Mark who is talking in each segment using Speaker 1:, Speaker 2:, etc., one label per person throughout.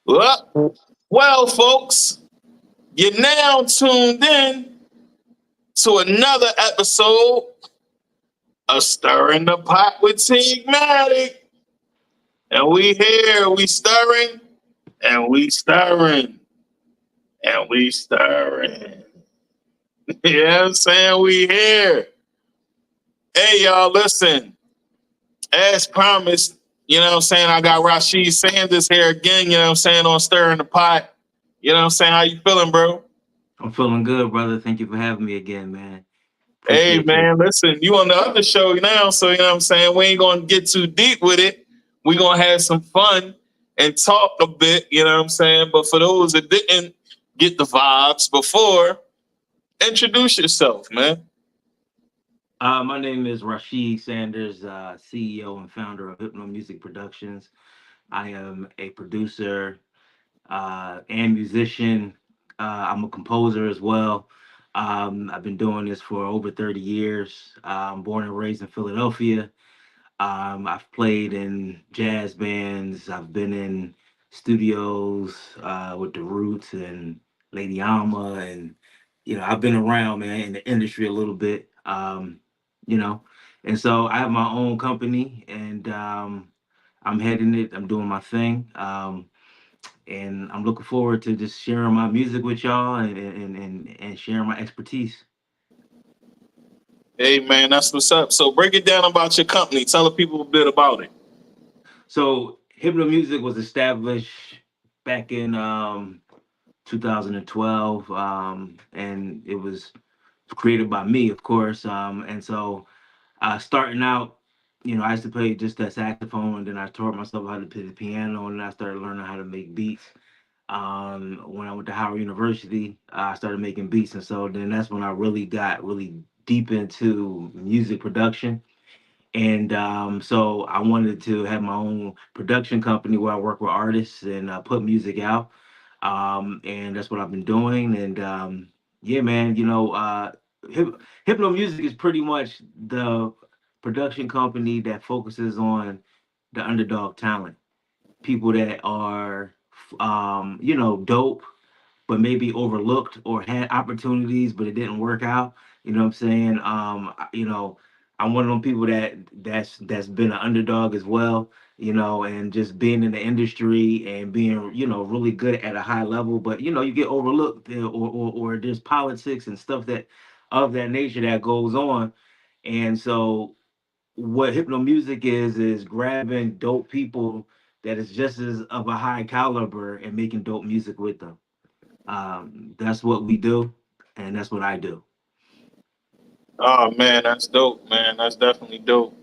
Speaker 1: Well, folks, you're now tuned in to another episode of Stirring the Pot with Tigmatic. And we here, we stirring, and we stirring, and we stirring. You know what I'm saying? We here. Hey, y'all, listen. As promised, you know what I'm saying? I got Rasheed Sanders here again, you know what I'm saying, on Stirring the Pot. You know what I'm saying? How you feeling, bro?
Speaker 2: I'm feeling good, brother. Thank you for having me again, man.
Speaker 1: Hey,
Speaker 2: Appreciate you.
Speaker 1: man, listen, you on the other show now, so you know what I'm saying? We ain't going to get too deep with it. We're going to have some fun and talk a bit, you know what I'm saying? But for those that didn't get the vibes before, introduce yourself, man.
Speaker 2: My name is Rasheed Sanders, CEO and founder of Hpytno Music Productions. I am a producer and musician. I'm a composer as well. I've been doing this for over 30 years. I'm born and raised in Philadelphia. I've played in jazz bands. I've been in studios with the Roots and Lady Alma, and I've been around, man, in the industry a little bit. You know, and so I have my own company, and I'm heading it. I'm doing my thing, and I'm looking forward to just sharing my music with y'all and sharing my expertise.
Speaker 1: Hey, man, that's what's up. So break it down about your company. Tell the people a bit about it.
Speaker 2: So Hpytno Music was established back in 2012, and it was created by me, of course. And so starting out, I used to play just that saxophone, and then I taught myself how to play the piano, and I started learning how to make beats. When I went to Howard University, I started making beats, and so then that's when I really got really deep into music production. And so I wanted to have my own production company where I work with artists and put music out. And that's what I've been doing. And yeah, man, Hyp- Hypno Music is pretty much the production company that focuses on the underdog talent, people that are, dope, but maybe overlooked or had opportunities, but it didn't work out. You know what I'm saying? I'm one of them people that's been an underdog as well. And just being in the industry and being, really good at a high level, but you get overlooked, or there's politics and stuff that of that nature that goes on. And so what hypno music is grabbing dope people that is just as of a high caliber and making dope music with them. That's what we do, and that's what I do.
Speaker 1: Oh, man, that's dope, man. That's definitely dope.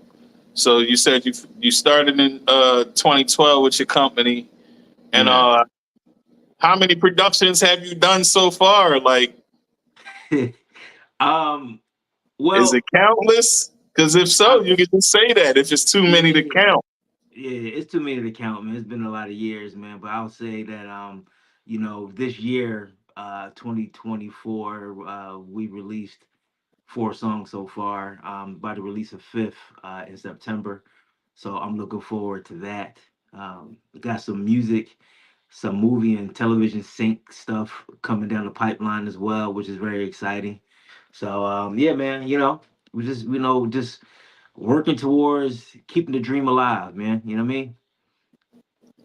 Speaker 1: So you said you started in 2012 with your company, and
Speaker 2: Yeah.
Speaker 1: how many productions have you done so far? Like,
Speaker 2: um.
Speaker 1: is it
Speaker 2: Well.
Speaker 1: countless? Because if so,
Speaker 2: I,
Speaker 1: you can just say that if it's too many to
Speaker 2: yeah.
Speaker 1: count.
Speaker 2: Yeah. It's too many to count, man. It's been a lot of years, man. But I'll say that this year, 2024, we released 4 songs so far. By the release of fifth in September. So I'm looking forward to that. Got some music, some movie and television sync stuff coming down the pipeline as well, which is very exciting. So yeah, man, we just working towards keeping the dream alive, man. You know what I mean?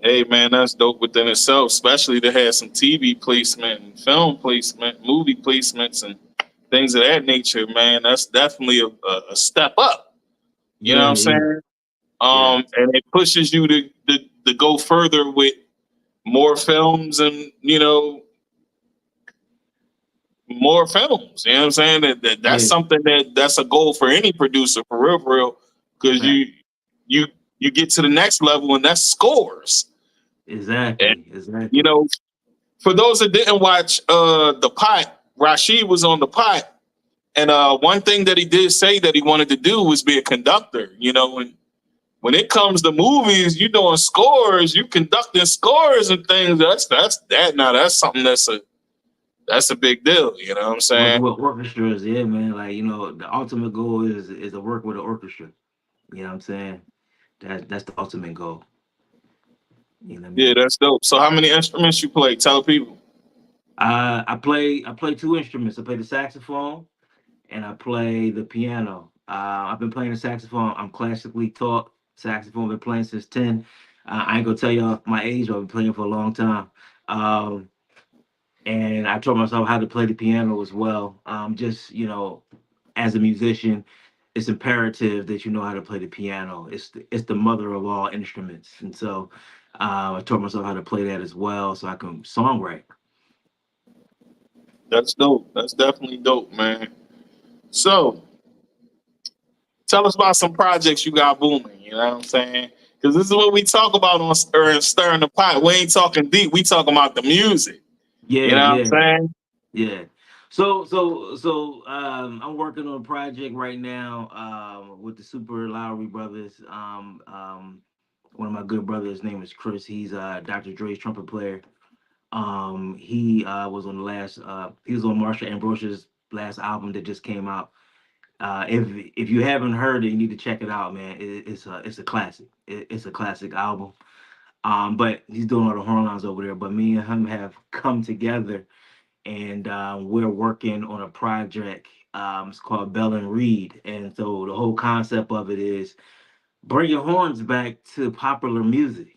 Speaker 1: Hey, man, that's dope within itself, especially to have some TV placement and film placement, movie placements, and things of that nature, man. That's definitely a step up. You know what
Speaker 2: Yeah,
Speaker 1: I'm
Speaker 2: yeah,
Speaker 1: saying?
Speaker 2: yeah,
Speaker 1: And it pushes you to go further with more films and more films. You know what I'm saying? That's
Speaker 2: yeah.
Speaker 1: something that's a goal for any producer, for real, because
Speaker 2: Fact.
Speaker 1: you you get to the next level and that's scores. And
Speaker 2: Exactly,
Speaker 1: you
Speaker 2: exactly.
Speaker 1: know, for those that didn't watch the pot, Rasheed was on the pot, and one thing that he did say that he wanted to do was be a conductor. And when it comes to movies, you doing scores, you conducting scores and things. That's that. Now that's something that's a big deal. You know what I'm saying?
Speaker 2: Working with orchestras, yeah, man. Like the ultimate goal is to work with an orchestra. You know what I'm saying? That's the ultimate goal. You know what I
Speaker 1: Yeah,
Speaker 2: mean?
Speaker 1: that's dope. So how many instruments you play? Tell people.
Speaker 2: I play two instruments. I play the saxophone and I play the piano. I've been playing the saxophone. I'm classically taught saxophone. Been playing since 10. I ain't gonna tell y'all my age, but I've been playing for a long time. Um, and I taught myself how to play the piano as well. Just as a musician, it's imperative that you know how to play the piano. It's the mother of all instruments, and so I taught myself how to play that as well, so I can songwrite.
Speaker 1: That's dope. That's definitely dope, man. So tell us about some projects you got booming. You know what I'm saying? Because this is what we talk about on Stirring the Pot. We ain't talking deep. We talking about the music. You
Speaker 2: Yeah,
Speaker 1: know what I'm
Speaker 2: yeah,
Speaker 1: saying?
Speaker 2: yeah. So I'm working on a project right now with the Super Lowry brothers. One of my good brothers, his name is Chris. He's Dr. Dre's trumpet player. He was on the last. He was on Marsha Ambrosia's last album that just came out. If you haven't heard it, you need to check it out, man. It's a classic. It's a classic album. But he's doing all the horn lines over there. But me and him have come together, and we're working on a project. It's called Bell and Reed, and so the whole concept of it is bring your horns back to popular music.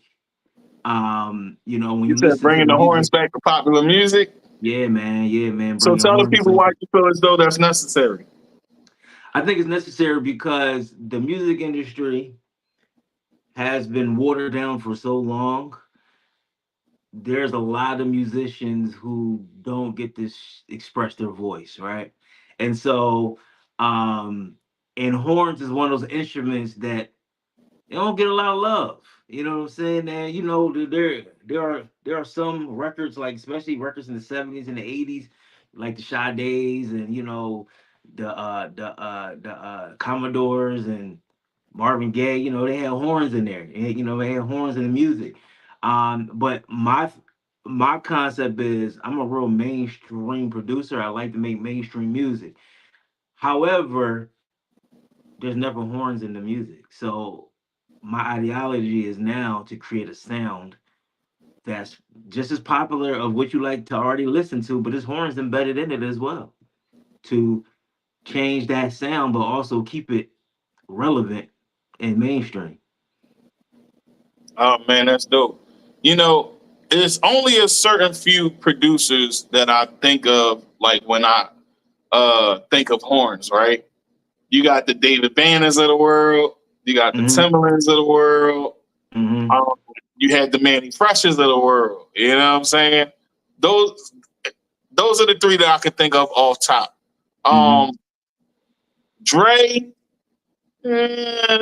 Speaker 2: When
Speaker 1: You
Speaker 2: you
Speaker 1: said
Speaker 2: listen to
Speaker 1: bringing
Speaker 2: the
Speaker 1: the horns
Speaker 2: music,
Speaker 1: back to popular music.
Speaker 2: yeah, man,
Speaker 1: So
Speaker 2: bring your
Speaker 1: tell the
Speaker 2: horns
Speaker 1: people
Speaker 2: back.
Speaker 1: why you feel as though that's necessary.
Speaker 2: I think it's necessary because the music industry has been watered down for so long. There's a lot of musicians who don't get to express their voice, right? And so, um, and horns is one of those instruments that they don't get a lot of love. You know what I'm saying? And there are some records, like especially records in the '70s and the '80s, like the Sades and the Commodores and Marvin Gaye. They had horns in there. And, they had horns in the music. But my concept is I'm a real mainstream producer. I like to make mainstream music. However, there's never horns in the music. So my ideology is now to create a sound that's just as popular of what you like to already listen to, but there's horns embedded in it as well to change that sound, but also keep it relevant and mainstream.
Speaker 1: Oh man, that's dope. You know, it's only a certain few producers that I think of, like when I think of horns, right? You got the David Banners of the world, you got the
Speaker 2: Hmm.
Speaker 1: Timberlands of the world,
Speaker 2: Hmm.
Speaker 1: um, you had the Manny Freshes of the world. You know what I'm saying? Those those are the three that I can think of off top.
Speaker 2: Hmm.
Speaker 1: Um, Dre,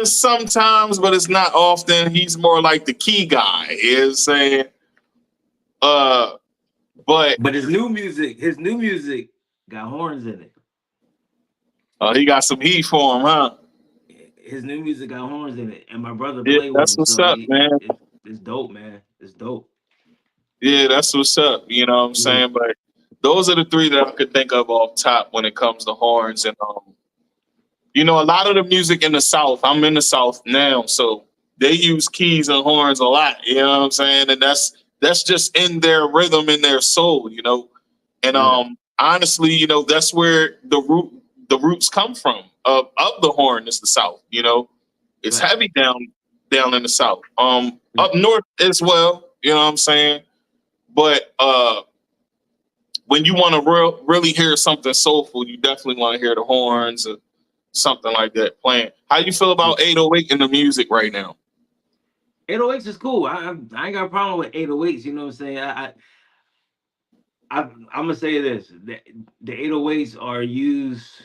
Speaker 1: sometimes, but it's not often. He's more like the key guy. You know what I'm saying? Uh, but
Speaker 2: But his new music got horns in it.
Speaker 1: he got some heat for him, huh?
Speaker 2: His new music got horns in it, and my brother
Speaker 1: Yeah,
Speaker 2: played with
Speaker 1: that's
Speaker 2: him,
Speaker 1: what's
Speaker 2: so
Speaker 1: up, man.
Speaker 2: it's dope, man. It's dope.
Speaker 1: Yeah, that's what's up. You know what I'm
Speaker 2: Yeah.
Speaker 1: saying? But those are the three that I could think of off top when it comes to horns. And a lot of the music in the South. I'm in the South now, so they use keys and horns a lot. You know what I'm saying? And that's just in their rhythm, in their soul. And
Speaker 2: Yeah.
Speaker 1: honestly, that's where the roots come from of the horn is the South. It's
Speaker 2: Facts.
Speaker 1: heavy down in the South.
Speaker 2: Yeah.
Speaker 1: Up north as well. You know what I'm saying? But when you want to really hear something soulful, you definitely want to hear the horns or something like that playing. How you feel
Speaker 2: Yeah.
Speaker 1: about 808 in the music right now?
Speaker 2: 808s is cool. I ain't got a problem with 808s. You know what I'm saying? I'm gonna say this: the 808s are used.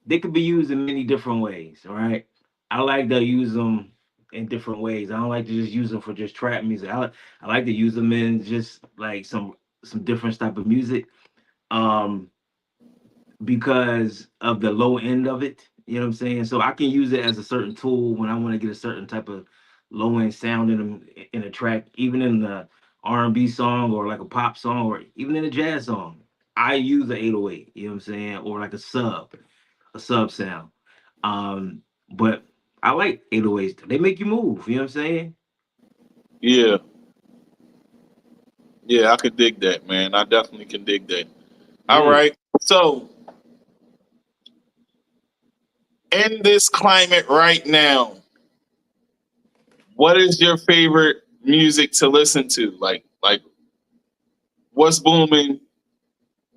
Speaker 2: They could be used in many different ways. All right. I like to use them in different ways. I don't like to just use them for just trap music. I like to use them in just like some different type of music. Um, because of the low end of it. You know what I'm saying? So I can use it as a certain tool when I want to get a certain type of low end sound in a track, even in the R&B song or like a pop song or even in a jazz song. I use the 808, you know what I'm saying? Or like a sub sound. But I like 808s. They make you move, you know what I'm saying?
Speaker 1: Yeah. Yeah, I could dig that, man. I definitely can dig that. All
Speaker 2: Yeah.
Speaker 1: right. So, in this climate right now, what is your favorite music to listen to? Like what's booming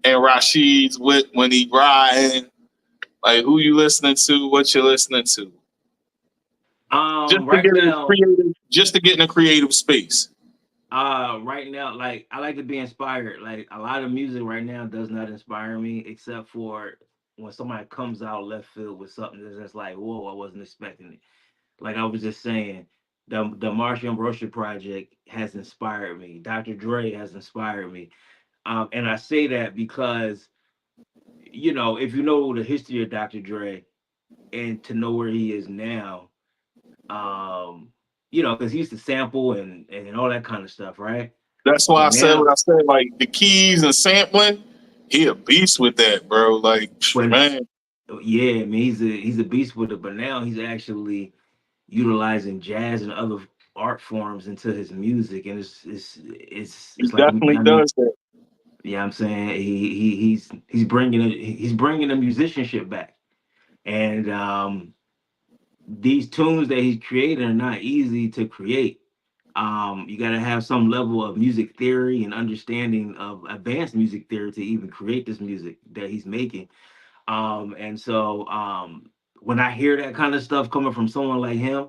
Speaker 1: and Rasheed's with when he riding? Like who you listening to? What you listening to? Just to
Speaker 2: Right
Speaker 1: get in
Speaker 2: now,
Speaker 1: creative, just to get in a creative space.
Speaker 2: right now, like I like to be inspired. Like a lot of music right now does not inspire me, except for when somebody comes out left field with something that's just like, whoa, I wasn't expecting it. Like I was just saying, the Martian Rocha project has inspired me. Dr. Dre has inspired me. And I say that because, if you know the history of Dr. Dre and to know where he is now, um, because he used to sample and all that kind of stuff, right?
Speaker 1: That's why I
Speaker 2: But
Speaker 1: said what
Speaker 2: now,
Speaker 1: I said. Like the keys and sampling, he a beast with that, bro. Like
Speaker 2: when
Speaker 1: man,
Speaker 2: yeah, I mean he's a beast with it, but now he's actually utilizing jazz and other art forms into his music, and
Speaker 1: he
Speaker 2: it's like
Speaker 1: definitely
Speaker 2: I mean,
Speaker 1: does that.
Speaker 2: yeah, I'm saying he's bringing the musicianship back, and these tunes that he's creating are not easy to create. You got to have some level of music theory and understanding of advanced music theory to even create this music that he's making. And so when I hear that kind of stuff coming from someone like him,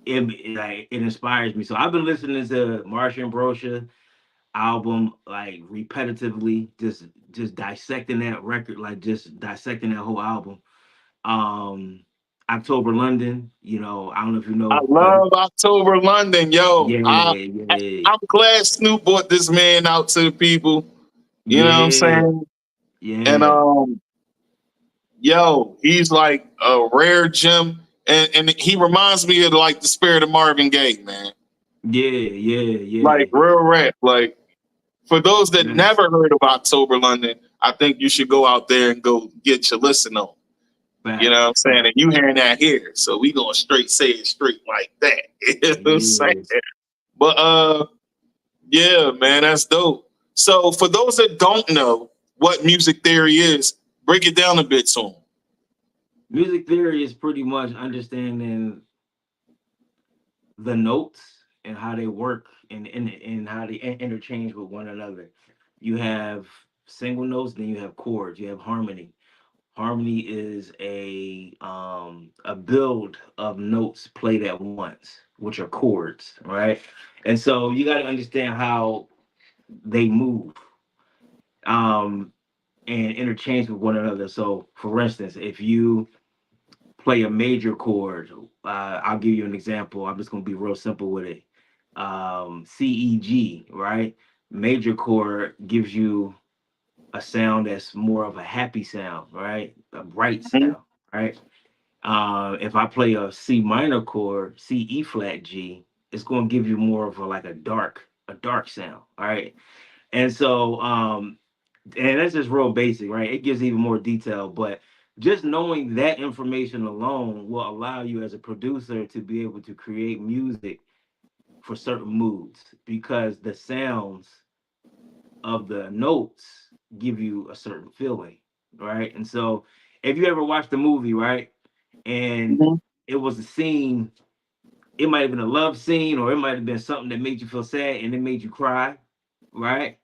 Speaker 2: it inspires me. So I've been listening to Martian Brocha album like repetitively, just dissecting that record, like just dissecting that whole album. Um, October London, I don't know if you
Speaker 1: I
Speaker 2: know, but
Speaker 1: love October London, yo.
Speaker 2: yeah, yeah,
Speaker 1: I'm glad Snoop brought this man out to the people. You know what I'm
Speaker 2: yeah,
Speaker 1: saying? And
Speaker 2: yeah,
Speaker 1: yo, he's like a rare gem, and he reminds me of like the spirit of Marvin Gaye, man.
Speaker 2: yeah, yeah,
Speaker 1: Like
Speaker 2: yeah.
Speaker 1: real rap. Like for those that
Speaker 2: Yes,
Speaker 1: never heard of October London, I think you should go out there and go get your listen on. You know what
Speaker 2: facts,
Speaker 1: I'm saying?
Speaker 2: facts.
Speaker 1: And you hearing that here. So we gonna straight say it straight like that. You know what I'm saying?
Speaker 2: Yeah.
Speaker 1: But yeah, man, that's dope. So for those that don't know what music theory is, break it down a bit to them.
Speaker 2: Music theory is pretty much understanding the notes and how they work and how they interchange with one another. You have single notes, then you have chords, you have harmony. Harmony is a build of notes played at once, which are chords, right? And so you got to understand how they move um and interchange with one another. So for instance, if you play a major chord, I'll give you an example. I'm just going to be real simple with it. C, E, G, right? Major chord gives you a sound that's more of a happy sound, right? A bright
Speaker 1: Mhm.
Speaker 2: sound, right? If I play a C minor chord, C, E flat, G, it's going to give you more of a dark sound, all right? And so, and that's just real basic, right? It gives even more detail, but just knowing that information alone will allow you as a producer to be able to create music for certain moods because the sounds of the notes give you a certain feeling, right? And so, if you ever watched the movie, right, and
Speaker 1: Mhm.
Speaker 2: it was a scene, it might have been a love scene or it might have been something that made you feel sad and it made you cry, right?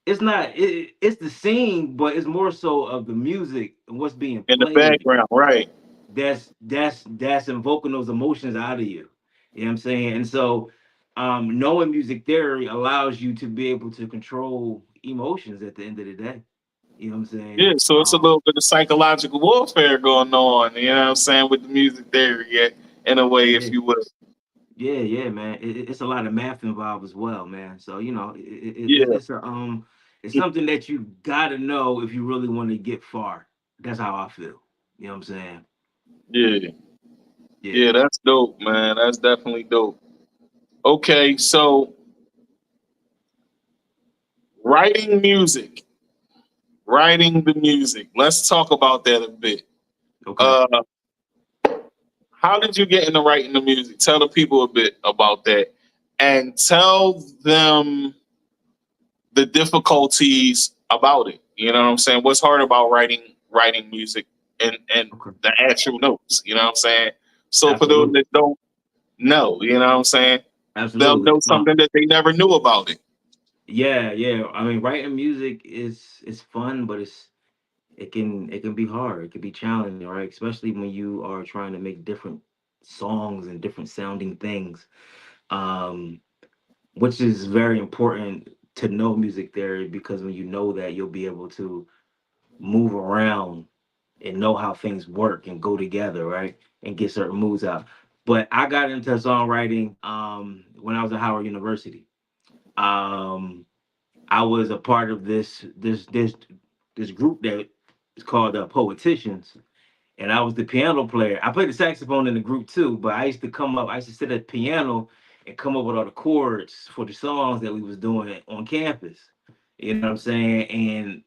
Speaker 2: It's not it's the scene, but it's more so of the music and what's being
Speaker 1: In the
Speaker 2: played
Speaker 1: background, right?
Speaker 2: that's invoking those emotions out of you. You know what I'm saying? And so knowing music theory allows you to be able to control emotions at the end of the day. You know what I'm
Speaker 1: Yeah,
Speaker 2: saying?
Speaker 1: so it's a little bit of psychological warfare going on, you know what I'm saying, with the music theory, yeah, in a way,
Speaker 2: Yeah.
Speaker 1: if you will.
Speaker 2: Yeah, yeah, man. It's a lot of math involved as well, man. So
Speaker 1: Yeah,
Speaker 2: it's something that you gotta know if you really want to get far. That's how I feel. You know what I'm saying?
Speaker 1: yeah,
Speaker 2: Yeah.
Speaker 1: yeah, that's dope, man. That's definitely dope. Okay, so writing music, writing the music. Let's talk about that a bit.
Speaker 2: Okay.
Speaker 1: Uh, how did you get into writing the music? Tell the people a bit about that. and tell them the difficulties about it. You know what I'm saying? What's hard about writing music and
Speaker 2: Okay.
Speaker 1: the actual notes. You know what I'm saying? So for those
Speaker 2: Absolutely.
Speaker 1: that don't know, you know what I'm saying, they'll know
Speaker 2: Absolutely.
Speaker 1: something that they never knew about it.
Speaker 2: Yeah, yeah. I mean, writing music is fun, but it can be hard. It can be challenging, right? Especially when you are trying to make different songs and different sounding things. Um, which is very important to know music theory, because when you know that, you'll be able to move around and know how things work and go together, right? And get certain moods out. But I got into songwriting when I was at Howard University. Um, I was a part of this group that is called Poeticians, and I was the piano player. I played the saxophone in the group too, but I used to sit at the piano and come up with all the chords for the songs that we was doing on campus. You know what I'm saying? And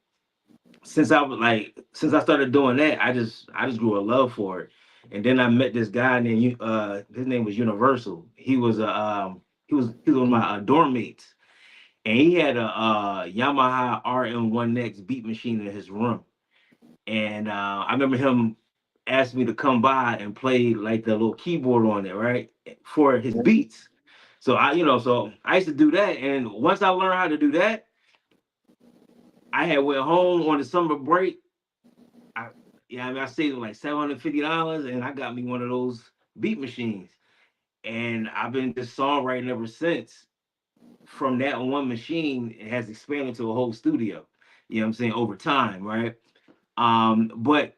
Speaker 2: since I started doing that, I just grew a love for it. And then I met this guy named his name was Universal. He was one of my dorm mates, and he had a Yamaha RM1X beat machine in his room. And I remember him asked me to come by and play like the little keyboard on it, right, for his beats. So so I used to do that, and once I learned how to do that, I had went home on the summer break. I Yeah, I mean, I saved like $750, and I got me one of those beat machines, and I've been just songwriting ever since. From that one machine, it has expanded to a whole studio. You know what I'm saying, over time, right? But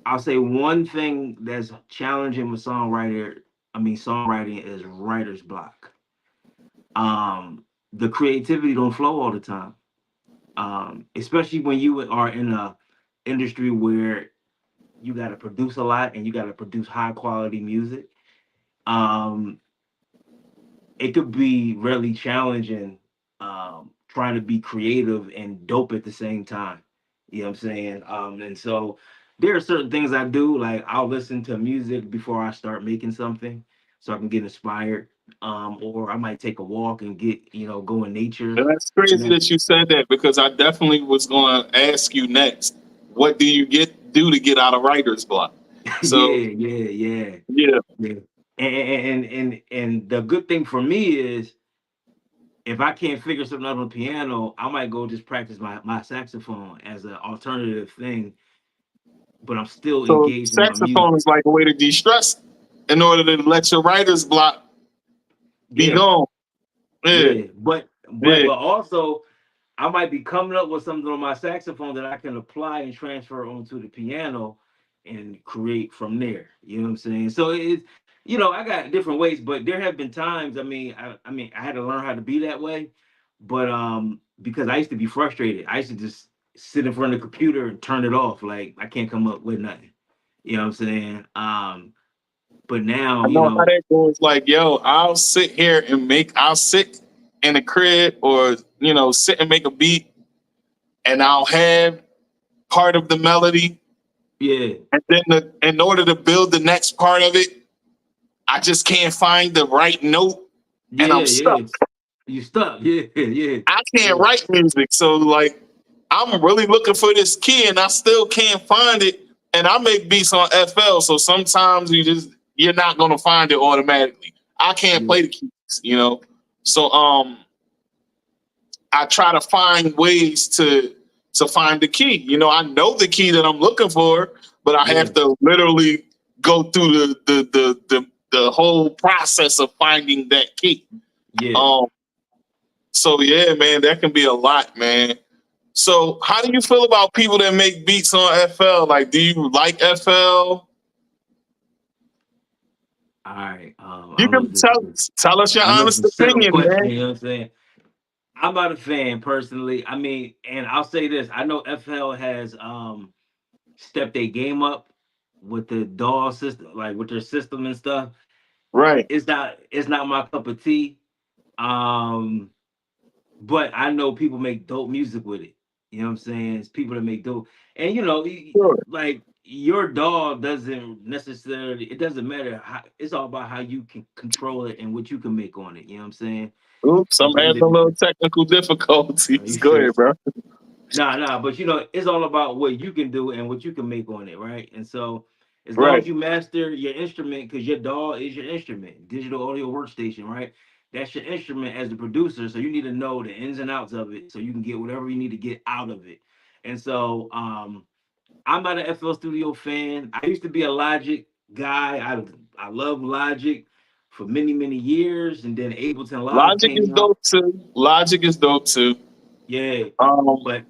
Speaker 2: I'll say one thing that's challenging with songwriting is writer's block. The creativity don't flow all the time. Especially when you are in a industry where you got to produce a lot and you got to produce high quality music. Um, it could be really challenging, trying to be creative and dope at the same time. You know what I'm saying? And so there are certain things I do, like I'll listen to music before I start making something so I can get inspired. Or I might take a walk and go in nature.
Speaker 1: And that's
Speaker 2: You
Speaker 1: crazy
Speaker 2: know?
Speaker 1: that you said that because I definitely was going to ask you next. What do you do to get out of writer's block? So
Speaker 2: Yeah, yeah, yeah,
Speaker 1: yeah,
Speaker 2: yeah. And the good thing for me is, if I can't figure something out on the piano, I might go just practice my saxophone as an alternative thing, but I'm still
Speaker 1: so
Speaker 2: engaged in my
Speaker 1: saxophone
Speaker 2: music.
Speaker 1: is like a way to de-stress in order to let your writer's block be
Speaker 2: Yeah,
Speaker 1: gone. Yeah,
Speaker 2: yeah. But
Speaker 1: yeah.
Speaker 2: also, I might be coming up with something on my saxophone that I can apply and transfer onto the piano and create from there. You know what I'm saying? So I got different ways, but there have been times, I had to learn how to be that way. But because I used to be frustrated. I used to just sit in front of the computer and turn it off. Like, I can't come up with nothing. You know what I'm saying? But now,
Speaker 1: I know how that goes. Like, yo, I'll sit in the crib or, sit and make a beat and I'll have part of the melody.
Speaker 2: yeah,
Speaker 1: And then in order to build the next part of it, I just can't find the right note and I'm
Speaker 2: yeah,
Speaker 1: stuck.
Speaker 2: yeah. You stuck. Yeah, yeah,
Speaker 1: I can't
Speaker 2: yeah,
Speaker 1: write music. So like I'm really looking for this key and I still can't find it. And I make beats on FL. So sometimes you're not gonna find it automatically. I can't
Speaker 2: yeah,
Speaker 1: play the keys. So I try to find ways to find the key. I know the key that I'm looking for, but I
Speaker 2: yeah,
Speaker 1: have to literally go through the whole process of finding that key.
Speaker 2: yeah.
Speaker 1: Um, so yeah, man, that can be a lot, man. So how do you feel about people that make beats on FL? Like, do you like FL?
Speaker 2: All right.
Speaker 1: You can tell us your
Speaker 2: I know it's
Speaker 1: honest
Speaker 2: a setup
Speaker 1: opinion,
Speaker 2: question.
Speaker 1: man.
Speaker 2: You know what I'm saying? I'm not a fan personally. I mean, and I'll say this: I know FL has stepped their game up with the DAW system, like with their system and stuff.
Speaker 1: Right.
Speaker 2: It's not my cup of tea. Um, but I know people make dope music with it. You know what I'm saying? It's people that make dope, and
Speaker 1: Sure.
Speaker 2: like your dog doesn't necessarily, it doesn't matter how, it's all about how you can control it and what you can make on it. You know what I'm saying?
Speaker 1: Oops, I'm
Speaker 2: At the end
Speaker 1: having a
Speaker 2: of the
Speaker 1: little
Speaker 2: day,
Speaker 1: technical
Speaker 2: are
Speaker 1: difficulties.
Speaker 2: you
Speaker 1: Go
Speaker 2: sure?
Speaker 1: ahead, bro.
Speaker 2: Nah, but it's all about what you can do and what you can make on it, right? And so, as long
Speaker 1: Right.
Speaker 2: as you master your instrument, because your DAW is your instrument, digital audio workstation, right? That's your instrument as the producer. So you need to know the ins and outs of it, so you can get whatever you need to get out of it. And so, I'm not an FL Studio fan. I used to be a Logic guy. I love Logic for many years, and then Ableton Live
Speaker 1: Logic is
Speaker 2: came out.
Speaker 1: dope too. Logic is dope too.
Speaker 2: Yeah,
Speaker 1: Um,
Speaker 2: but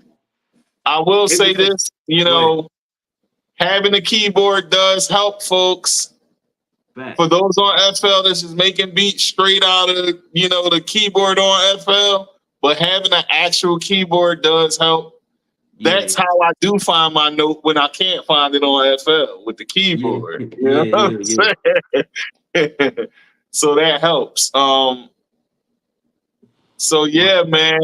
Speaker 1: I will say
Speaker 2: Ableton.
Speaker 1: this,
Speaker 2: Go ahead.
Speaker 1: having a keyboard does help, folks. For
Speaker 2: Facts.
Speaker 1: those on FL that's just making beats straight out of, the keyboard on FL, but having an actual keyboard does help.
Speaker 2: Yeah,
Speaker 1: That's how I do find my note when I can't find it on FL with the
Speaker 2: yeah,
Speaker 1: keyboard. You know what
Speaker 2: yeah.
Speaker 1: I'm saying? So that helps. So
Speaker 2: Most
Speaker 1: yeah, man,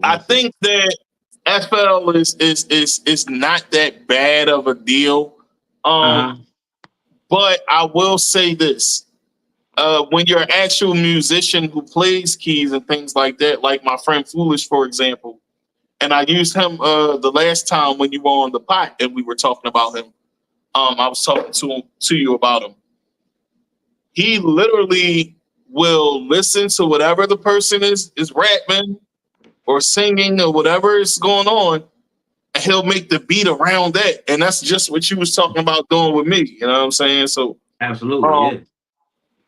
Speaker 1: I
Speaker 2: most
Speaker 1: think that FL is not that bad of a deal.
Speaker 2: uh-huh.
Speaker 1: But I will say this. When you're an actual musician who plays keys and things like that, like my friend Foolish, for example, and I used him the last time when you were on the pot and we were talking about him. I was talking to you about him. He literally will listen to whatever the person is rapping or singing or whatever is going on, and he'll make the beat around that. And that's just what you was talking about doing with me. You know what I'm saying? So
Speaker 2: Absolutely,
Speaker 1: um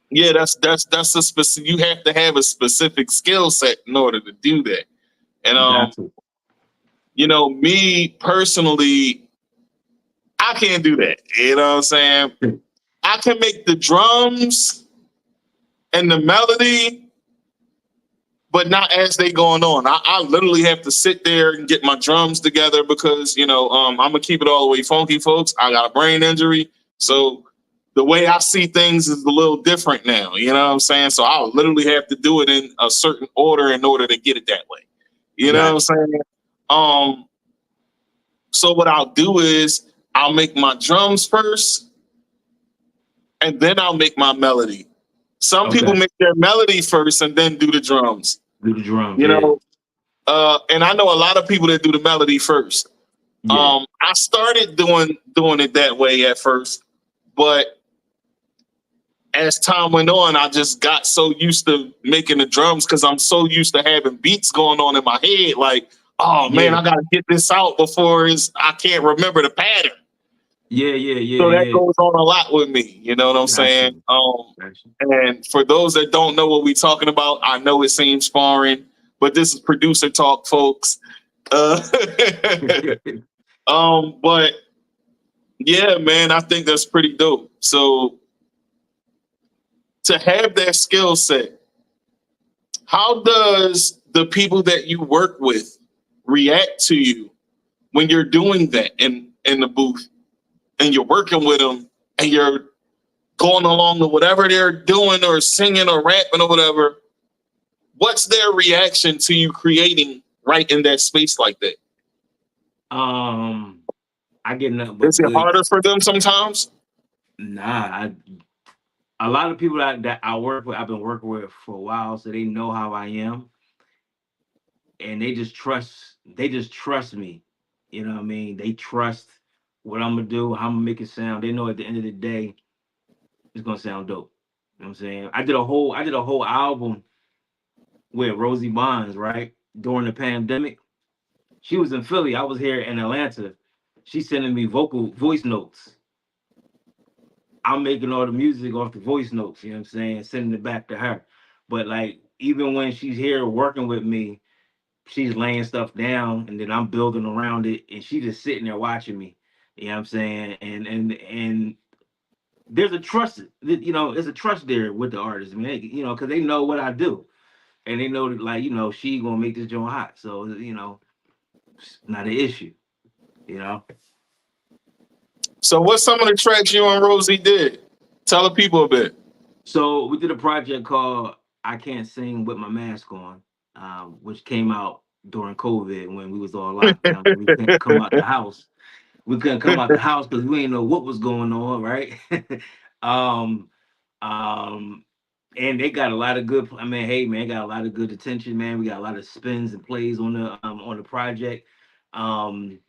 Speaker 2: yeah.
Speaker 1: yeah, that's a specific. You have to have a specific skill set in order to do that. And
Speaker 2: You got to.
Speaker 1: me personally, I can't do that. You know what I'm saying? I can make the drums and the melody, but not as they going on. I literally have to sit there and get my drums together because I'm gonna keep it all the way funky, folks. I got a brain injury, so the way I see things is a little different now. You know what I'm saying? So I'll literally have to do it in a certain order in order to get it that way. You know what I'm
Speaker 2: Got you.
Speaker 1: saying? Um, so what I'll do is I'll make my drums first, and then I'll make my melody. Some people
Speaker 2: Okay.
Speaker 1: make their melody first and then do the drums.
Speaker 2: Do the drums,
Speaker 1: You
Speaker 2: yeah.
Speaker 1: know, and I know a lot of people that do the melody first.
Speaker 2: Yeah.
Speaker 1: I started doing it that way at first, but as time went on, I just got so used to making the drums because I'm so used to having beats going on in my head. Like, oh man,
Speaker 2: Yeah.
Speaker 1: I gotta get this out before I can't remember the pattern. So that
Speaker 2: Yeah.
Speaker 1: goes on a lot with me. You know what I'm
Speaker 2: Got
Speaker 1: saying?
Speaker 2: you. Got
Speaker 1: And for those that don't know what we're talking about, I know it seems foreign, but this is producer talk, folks. Uh,
Speaker 2: you.
Speaker 1: but yeah, man, I think that's pretty dope. So to have that skill set, how does the people that you work with react to you when you're doing that in the booth and you're working with them and you're going along to whatever they're doing or singing or rapping or whatever? What's their reaction to you creating right in that space like that?
Speaker 2: um, I get nothing
Speaker 1: Is
Speaker 2: but
Speaker 1: it
Speaker 2: good.
Speaker 1: harder for them sometimes?
Speaker 2: Nah, a lot of people that I work with, I've been working with for a while, so they know how I am, and they just trust me. You know what I mean? They trust what I'm gonna do, how I'm gonna make it sound. They know at the end of the day, it's gonna sound dope. You know what I'm saying? I did a whole album with Rosie Bonds, right? During the pandemic. She was in Philly. I was here in Atlanta. She's sending me voice notes. I'm making all the music off the voice notes, you know what I'm saying? Sending it back to her. But like even when she's here working with me, she's laying stuff down and then I'm building around it and she just sitting there watching me. You know what I'm saying? And there's a trust, there's a trust there with the artist, man. Because they know what I do. And they know that like, she gonna make this joint hot. So, it's not an issue, you know.
Speaker 1: So what's some of the tracks you and Rosie did? Tell the people a bit.
Speaker 2: So we did a project called "I Can't Sing with My Mask On," which came out during COVID when we was all locked down and we couldn't come out the house. we couldn't come out the house because we didn't know what was going on, right? um, um, and they got a lot of good. I mean, hey man, got a lot of good attention, man. We got a lot of spins and plays on the project. Um,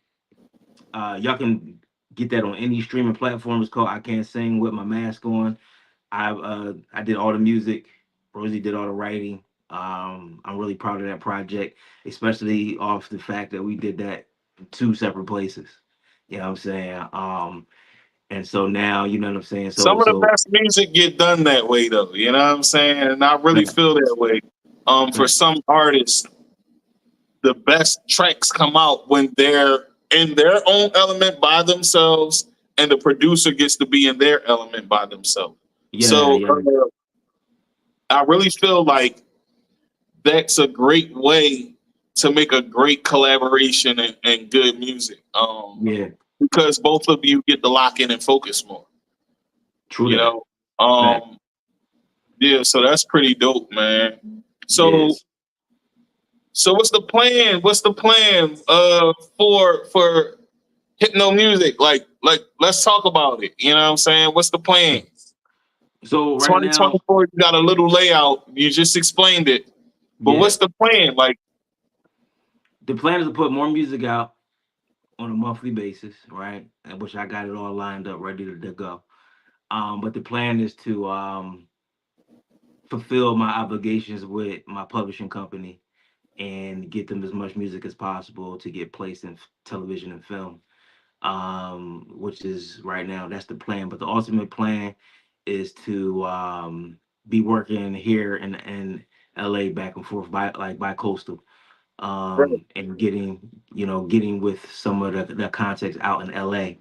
Speaker 2: y'all can get that on any streaming platform. It's called "I Can't Sing with My Mask On." I did all the music. Rosie did all the writing. I'm really proud of that project, especially off the fact that we did that in two separate places. You know what I'm saying? And so now, you know what I'm saying?
Speaker 1: Some of the best music get done that way, though. You know what I'm saying? And I really feel that way. For some artists, the best tracks come out when they're in their own element by themselves, and the producer gets to be in their element by themselves.
Speaker 2: Yeah,
Speaker 1: So
Speaker 2: yeah,
Speaker 1: I really feel like that's a great way to make a great collaboration and good music.
Speaker 2: yeah.
Speaker 1: Because both of you get to lock in and focus more.
Speaker 2: True
Speaker 1: You
Speaker 2: that.
Speaker 1: know,
Speaker 2: Fact.
Speaker 1: yeah. So that's pretty dope, man. So
Speaker 2: Yes.
Speaker 1: so what's the plan? What's the plan for Hpytno Music? Like let's talk about it. You know what I'm saying? What's the plan?
Speaker 2: So right now,
Speaker 1: 2024, you got a little layout. You just explained it. But
Speaker 2: yeah,
Speaker 1: what's the plan? Like,
Speaker 2: the plan is to put more music out on a monthly basis, right? And which I got it all lined up, ready to go. But the plan is to fulfill my obligations with my publishing company and get them as much music as possible to get placed in television and film. Which is right now that's the plan. But the ultimate plan is to be working here in LA back and forth by coastal. And getting with some of the contacts out in LA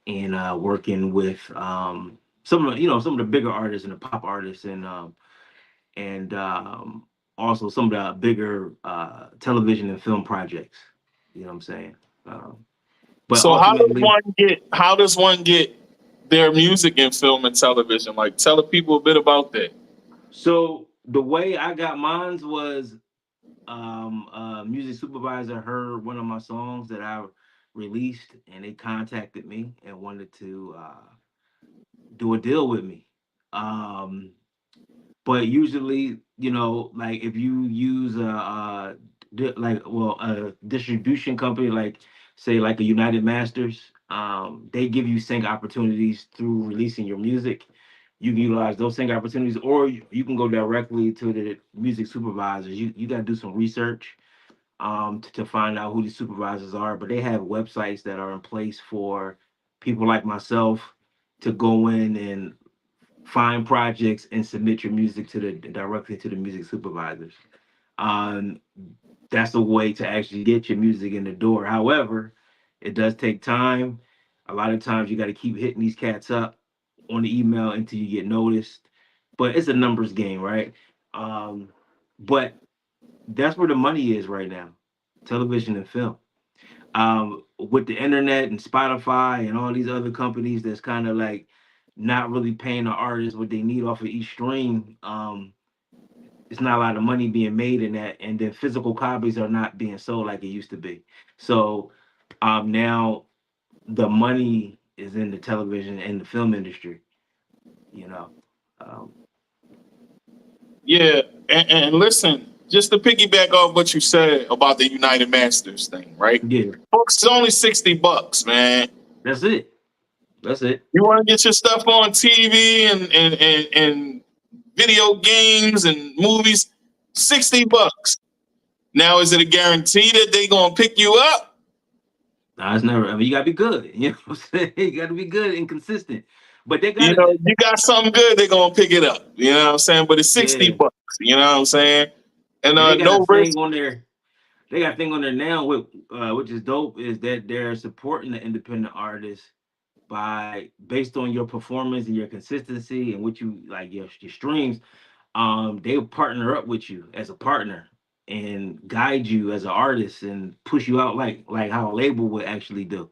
Speaker 2: and working with some of the bigger artists and the pop artists and also some of the bigger television and film projects. You know what I'm saying? But
Speaker 1: so
Speaker 2: ultimately,
Speaker 1: how does one get their music in film and television? Like, tell the people a bit about that.
Speaker 2: so the way I got mines was music supervisor heard one of my songs that I released and they contacted me and wanted to do a deal with me. Um, but usually, like if you use a distribution company, like say like a United Masters, they give you sync opportunities through releasing your music. You can utilize those sync opportunities, or you can go directly to the music supervisors. You got to do some research to find out who the supervisors are, but they have websites that are in place for people like myself to go in and find projects and submit your music to the directly to the music supervisors. Um, that's a way to actually get your music in the door. However, it does take time. A lot of times you got to keep hitting these cats up on the email until you get noticed. But it's a numbers game, right? But that's where the money is right now, television and film. With the internet and Spotify and all these other companies that's kind of like not really paying the artists what they need off of each stream. It's not a lot of money being made in that, and then physical copies are not being sold like it used to be. So now the money is in the television and the film industry. You know, um,
Speaker 1: Yeah, and listen, just to piggyback off what you said about the United Masters thing, right?
Speaker 2: yeah,
Speaker 1: Folks, it's only $60, man.
Speaker 2: that's it. That's it.
Speaker 1: You want to get your stuff on TV and video games and movies, $60. Now, is it a guarantee that they gonna pick you up?
Speaker 2: Nah, it's never. I mean, you gotta be good. You know what I'm saying? You gotta be good and consistent. But they
Speaker 1: You
Speaker 2: gotta,
Speaker 1: know, you got something good, they're gonna pick it up. You know what I'm saying? But it's 60
Speaker 2: yeah,
Speaker 1: bucks. You know what I'm saying? And
Speaker 2: and they got a
Speaker 1: no
Speaker 2: thing
Speaker 1: risk.
Speaker 2: on there. They got a thing on there now, with which is dope, is that they're supporting the independent artists by based on your performance and your consistency and what you like your streams. They'll partner up with you as a partner and guide you as an artist and push you out like how a label would actually do.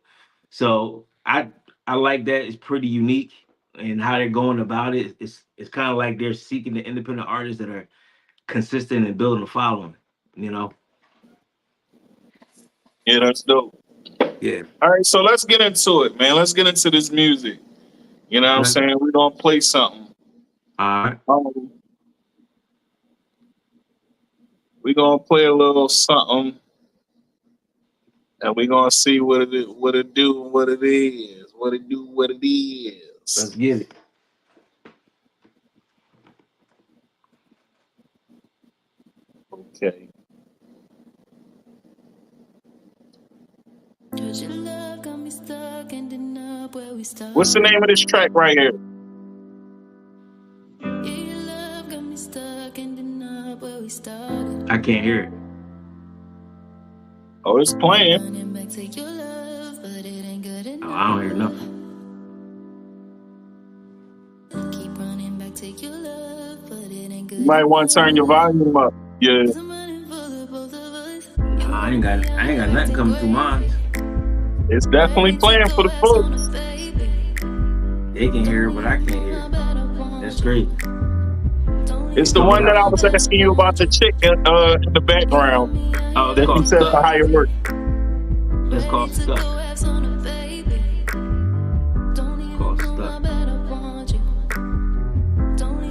Speaker 2: So I like that. It's pretty unique and how they're going about it. It's kind of like they're seeking the independent artists that are consistent and building a following. You know.
Speaker 1: Yeah, that's dope.
Speaker 2: Yeah.
Speaker 1: All right, so let's get into it, man. Let's get into this music. You know what I'm
Speaker 2: Okay.
Speaker 1: saying? We're gonna play something.
Speaker 2: All right.
Speaker 1: We're gonna play a little something, and we're gonna see what it do, what it is, what it do, what it is.
Speaker 2: Let's get it.
Speaker 1: Okay. What's the name of this track right here?
Speaker 2: I can't hear it.
Speaker 1: Oh, it's playing.
Speaker 2: Oh, I don't hear nothing.
Speaker 1: You might want to turn your volume up. Yeah.
Speaker 2: I ain't got nothing coming through mine.
Speaker 1: It's definitely playing for the folks.
Speaker 2: They can hear it, but I can't hear it. That's great.
Speaker 1: It's the one that I was asking you about the chick in the background.
Speaker 2: Oh,
Speaker 1: that you said for higher work.
Speaker 2: That's called Stuck. Called Stuck.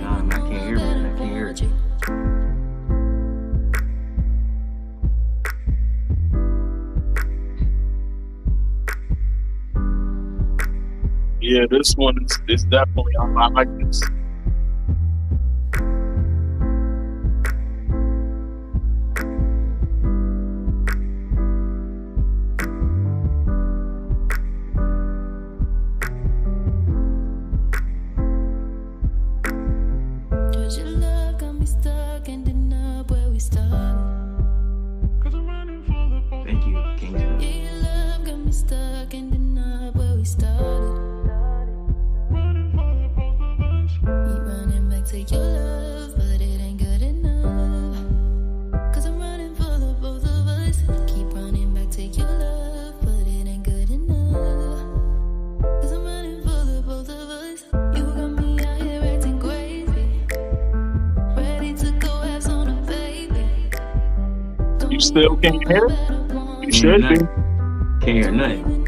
Speaker 2: Nah, I can't hear it. I can't hear it.
Speaker 1: Yeah, this one is definitely, I like this.
Speaker 2: Thank you, Kingston.
Speaker 1: You still can't hear it? You should be.
Speaker 2: Can't hear nothing.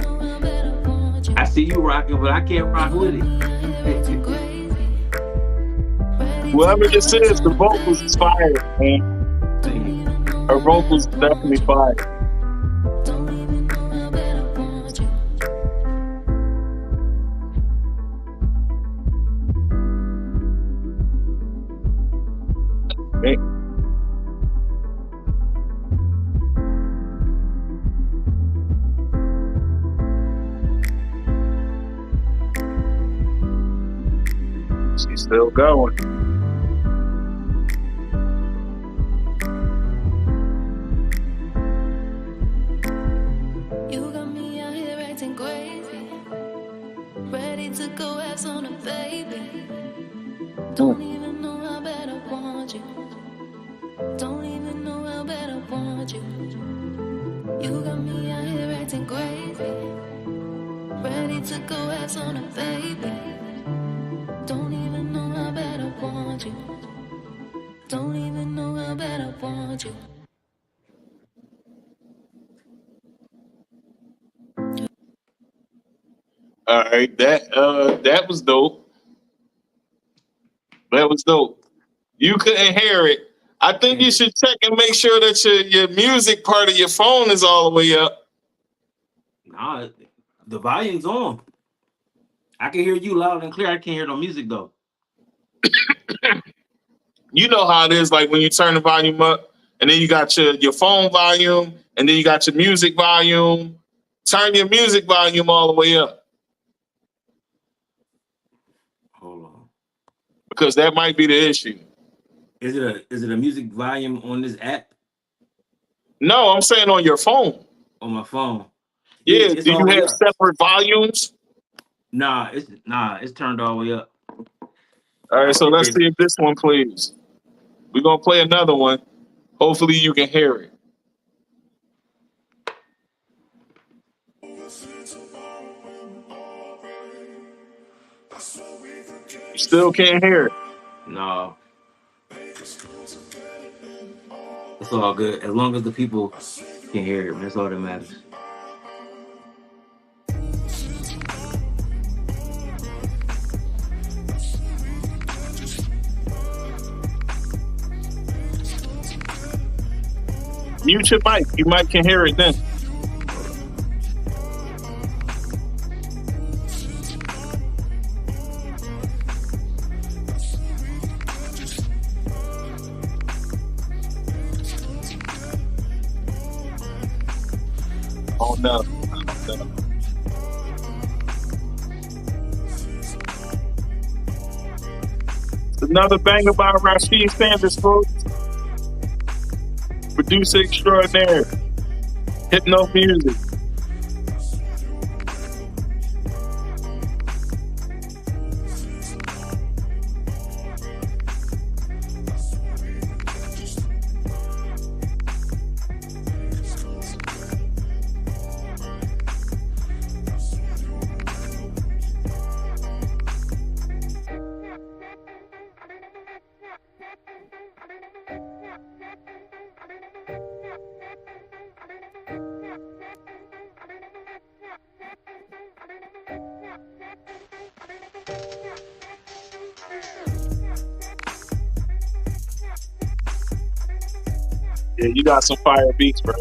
Speaker 2: I see you rocking, but I can't rock with it.
Speaker 1: Whoever this is, the vocals is fire, man. Her vocals definitely fire. Okay. She's still going.
Speaker 3: You got me out here acting crazy, ready to go have on a baby. Don't even know how bad I want you. Don't even know how bad I want you. You got me out here acting crazy, ready to go have on a baby. Don't even know how bad I want you. Don't even know how bad I want you.
Speaker 1: All right, that was dope. That was dope. You couldn't hear it. I think you should check and make sure that your music part of your phone is all the way up.
Speaker 2: Nah, the volume's on. I can hear you loud and clear. I can't hear no music though.
Speaker 1: You know how it is, like when you turn the volume up, and then you got your phone volume, and then you got your music volume. Turn your music volume all the way up.
Speaker 2: Hold on.
Speaker 1: Because that might be the issue.
Speaker 2: Is it a music volume on this app?
Speaker 1: No, I'm saying on your phone.
Speaker 2: On my phone.
Speaker 1: Yeah,
Speaker 2: it's
Speaker 1: do
Speaker 2: all
Speaker 1: you
Speaker 2: the way
Speaker 1: have
Speaker 2: up.
Speaker 1: separate volumes?
Speaker 2: Nah, it's turned all the way up.
Speaker 1: All right, so let's see if this one plays. We're gonna play another one. Hopefully you can hear it. You still can't hear it.
Speaker 2: No. It's all good. As long as the people can hear it, that's all that matters.
Speaker 1: Mute your mic. You might can hear it then. Oh no. Another banger by Rasheed Sanders, folks. Producer extraordinaire. Hpytno Music. Yeah, you got some fire beats, bro.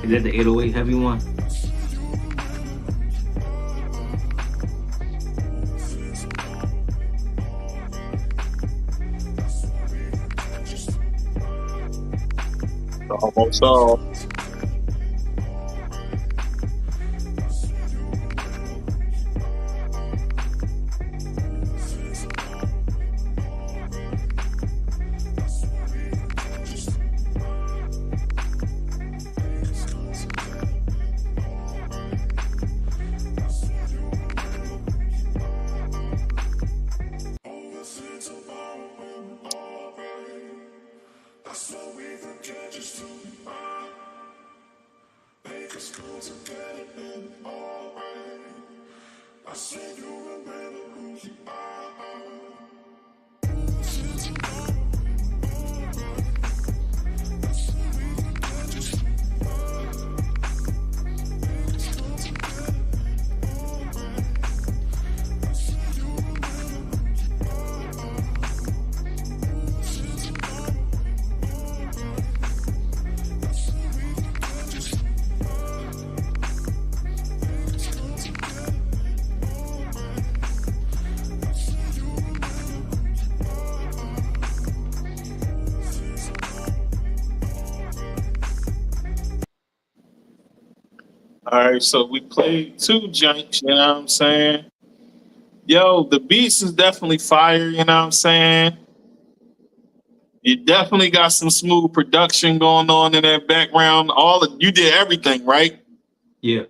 Speaker 2: Is that the 808 heavy one?
Speaker 1: Almost all. All right, so we played two joints, you know what I'm saying? Yo, the beats is definitely fire, you know what I'm saying? You definitely got some smooth production going on in that background. You did everything, right?
Speaker 2: Yeah.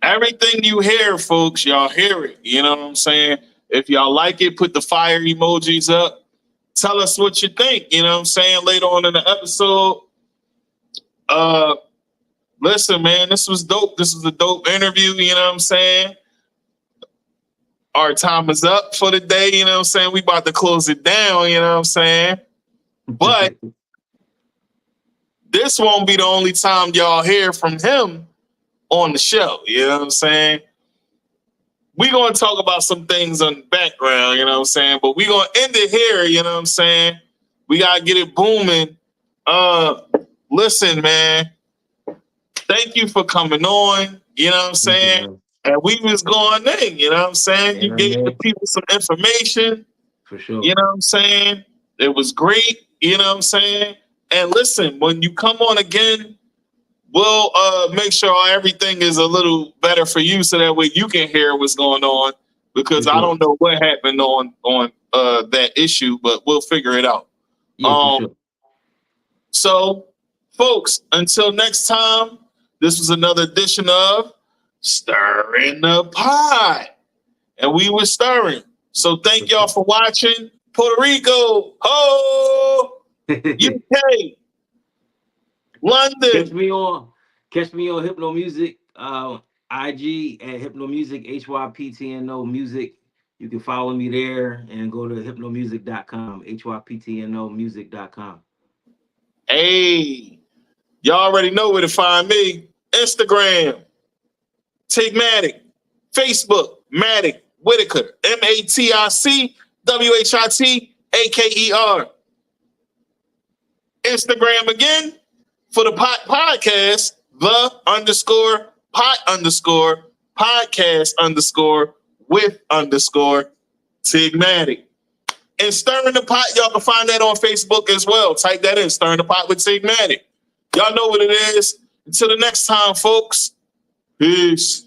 Speaker 1: Everything you hear, folks, y'all hear it. You know what I'm saying? If y'all like it, put the fire emojis up. Tell us what you think, you know what I'm saying? Later on in the episode. Listen, man, this was dope. This was a dope interview, you know what I'm saying? Our time is up for the day, you know what I'm saying? We about to close it down, you know what I'm saying? But this won't be the only time y'all hear from him on the show, you know what I'm saying? We're going to talk about some things on the background, you know what I'm saying? But we're going to end it here, you know what I'm saying? We got to get it booming. listen, man. Thank you for coming on. You know what I'm saying? And we was going in. You know what I'm saying? You gave the people some information.
Speaker 2: For sure.
Speaker 1: You know what I'm saying? It was great. You know what I'm saying? And listen, when you come on again, we'll make sure everything is a little better for you, so that way you can hear what's going on. Because I don't know what happened on that issue, but we'll figure it out.
Speaker 2: Yeah, for sure.
Speaker 1: So, folks, until next time, this was another edition of Stirring the Pot. And we were stirring. So thank y'all for watching. Puerto Rico, ho, UK, London.
Speaker 2: Catch me on Hpytno Music, IG at Hpytno Music, Hpytno Music. You can follow me there and go to hpytnomusic.com, Hpytnomusic.com.
Speaker 1: Hey, y'all already know where to find me. Instagram, Tigmatic, Facebook, Matic Whitaker, MATICWHITAKER. Instagram again for the Pot Podcast, _Pot_Podcast_with_Tigmatic. And Stirring the Pot, y'all can find that on Facebook as well. Type that in, Stirring the Pot with Tigmatic. Y'all know what it is. Until the next time, folks. Peace.